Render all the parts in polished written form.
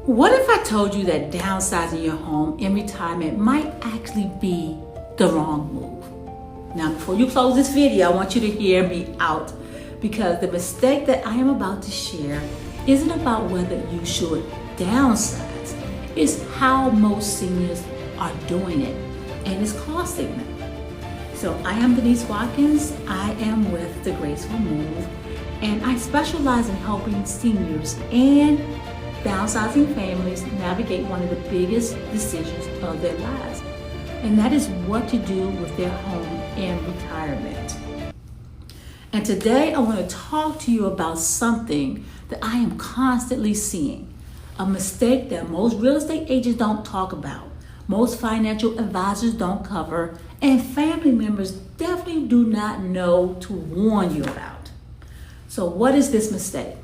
What if I told you that downsizing your home in retirement might actually be the wrong move? Now, before you close this video, I want you to hear me out, because the mistake that I am about to share isn't about whether you should downsize. It's how most seniors are doing it, and it's costing them. So I am Denise Watkins. I am with The Graceful Move, and I specialize in helping seniors and downsizing families navigate one of the biggest decisions of their lives, and that is what to do with their home in retirement. And today I want to talk to you about something that I am constantly seeing, a mistake that most real estate agents don't talk about, most financial advisors don't cover, and family members definitely do not know to warn you about. So what is this mistake?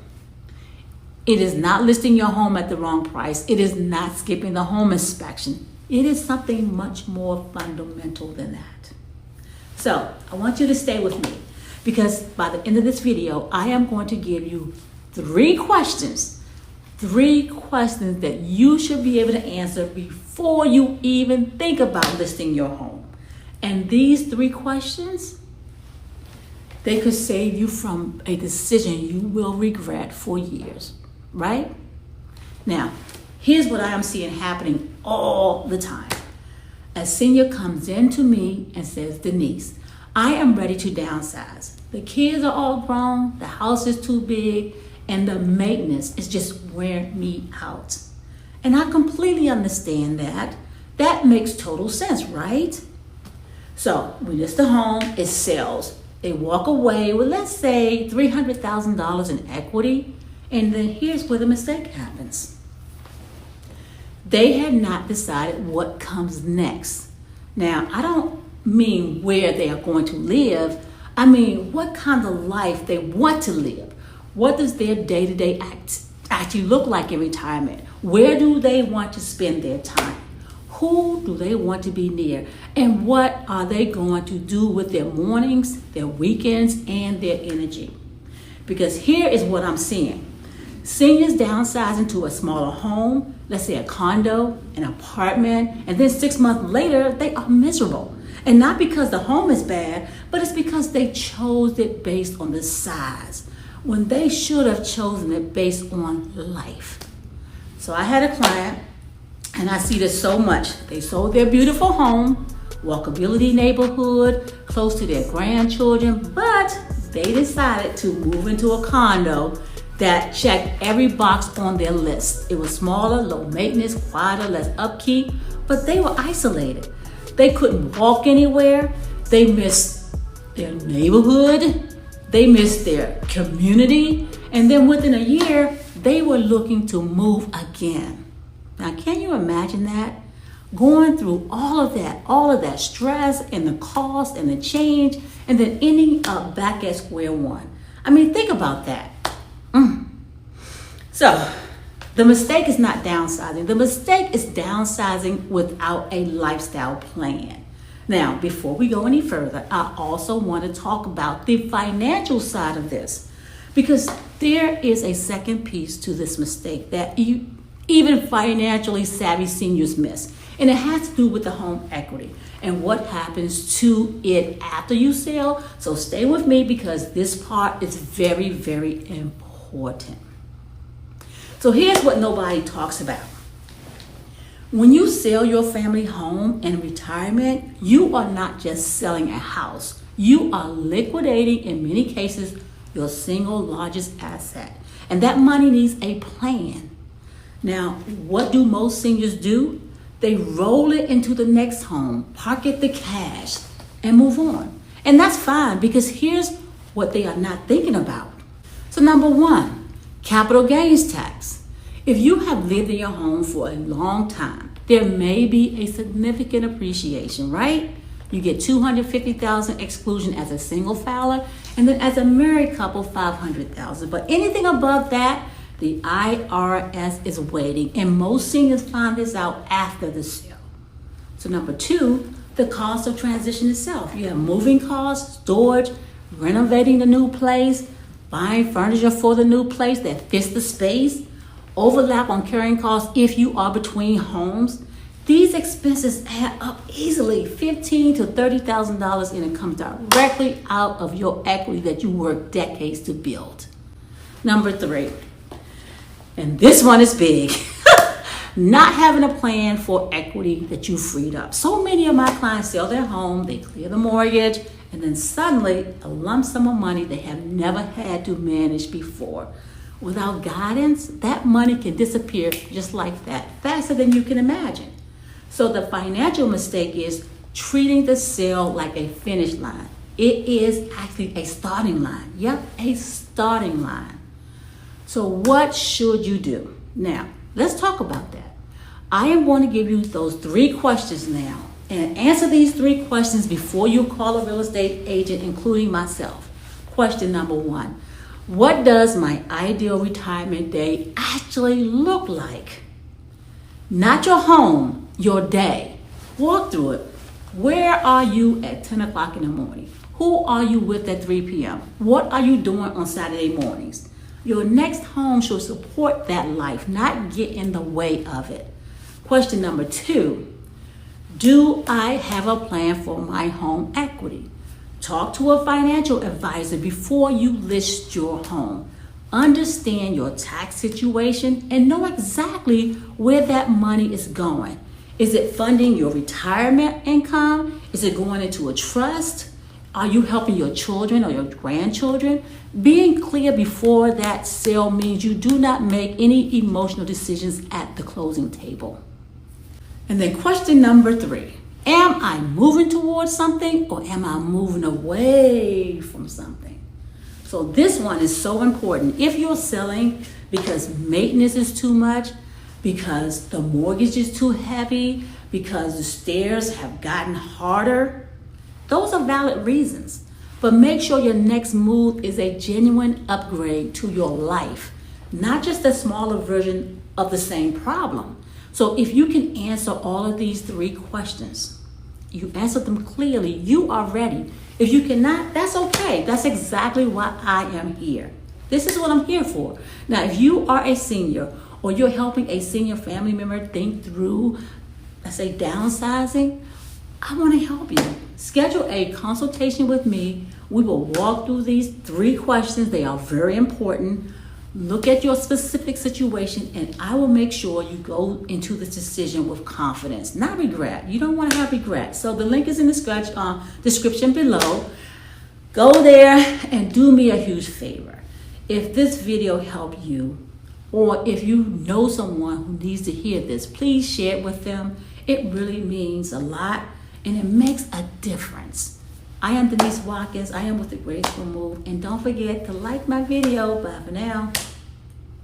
It is not listing your home at the wrong price. It is not skipping the home inspection. It is something much more fundamental than that. So I want you to stay with me, because by the end of this video, I am going to give you three questions that you should be able to answer before you even think about listing your home. And these three questions, they could save you from a decision you will regret for years, right? Now, here's what I am seeing happening all the time. A senior comes in to me and says, Denise, I am ready to downsize. The kids are all grown, the house is too big, and the maintenance is just wearing me out. And I completely understand that. That makes total sense, right? So we list the home, it sells. They walk away with, let's say, $300,000 in equity. And then here's where the mistake happens. They had not decided what comes next. Now, I don't mean where they are going to live. I mean, what kind of life they want to live. What does their day-to-day actually look like in retirement? Where do they want to spend their time? Who do they want to be near? And what are they going to do with their mornings, their weekends, and their energy? Because here is what I'm seeing. Seniors downsizing to a smaller home, let's say a condo, an apartment, and then 6 months later, they are miserable. And not because the home is bad, but it's because they chose it based on the size, when they should have chosen it based on life. So I had a client, and I see this so much. They sold their beautiful home, walkability neighborhood, close to their grandchildren, but they decided to move into a condo that checked every box on their list. It was smaller, low maintenance, quieter, less upkeep, but they were isolated. They couldn't walk anywhere. They missed their neighborhood. They missed their community. And then within a year, they were looking to move again. Now, can you imagine that? Going through all of that stress and the cost and the change, and then ending up back at square one. I mean, think about that. So, the mistake is not downsizing. The mistake is downsizing without a lifestyle plan. Now, before we go any further, I also want to talk about the financial side of this, because there is a second piece to this mistake that even financially savvy seniors miss, and it has to do with the home equity and what happens to it after you sell. So stay with me, because this part is very, very important. So here's what nobody talks about. When you sell your family home in retirement, you are not just selling a house. You are liquidating, in many cases, your single largest asset. And that money needs a plan. Now, what do most seniors do? They roll it into the next home, pocket the cash, and move on. And that's fine, because here's what they are not thinking about. So number one, capital gains tax. If you have lived in your home for a long time, there may be a significant appreciation, right? You get $250,000 exclusion as a single filer, and then as a married couple, $500,000. But anything above that, the IRS is waiting, and most seniors find this out after the sale. So number two, the cost of transition itself. You have moving costs, storage, renovating the new place, buying furniture for the new place that fits the space, overlap on carrying costs if you are between homes, these expenses add up easily, $15,000 to $30,000, and it comes directly out of your equity that you worked decades to build. Number 3, and this one is big, not having a plan for equity that you freed up. So many of my clients sell their home, they clear the mortgage, and then suddenly a lump sum of money they have never had to manage before. Without guidance, that money can disappear just like that, faster than you can imagine. So the financial mistake is treating the sale like a finish line. It is actually a starting line. Yep, a starting line. So what should you do? Now, let's talk about that. I am going to give you those 3 questions now, and answer these 3 questions before you call a real estate agent, including myself. Question number 1, what does my ideal retirement day actually look like? Not your home, your day. Walk through it. Where are you at 10 o'clock in the morning? Who are you with at 3 p.m.? What are you doing on Saturday mornings? Your next home should support that life, not get in the way of it. Question number 2, do I have a plan for my home equity? Talk to a financial advisor before you list your home. Understand your tax situation and know exactly where that money is going. Is it funding your retirement income? Is it going into a trust? Are you helping your children or your grandchildren? Being clear before that sale means you do not make any emotional decisions at the closing table. And then question number 3, am I moving towards something or am I moving away from something? So this one is so important. If you're selling because maintenance is too much, because the mortgage is too heavy, because the stairs have gotten harder, those are valid reasons. But make sure your next move is a genuine upgrade to your life, not just a smaller version of the same problem. So if you can answer all of these 3 questions, you answer them clearly, you are ready. If you cannot, that's okay. That's exactly why I am here. This is what I'm here for. Now, if you are a senior or you're helping a senior family member think through, let's say, downsizing, I want to help you. Schedule a consultation with me. We will walk through these 3 questions. They are very important. Look at your specific situation, and I will make sure you go into this decision with confidence, not regret. You don't want to have regret. So the link is in the description below. Go there and do me a huge favor. If this video helped you, or if you know someone who needs to hear this, please share it with them. It really means a lot, and it makes a difference. I am Denise Watkins. I am with The Graceful Move. And don't forget to like my video. Bye for now.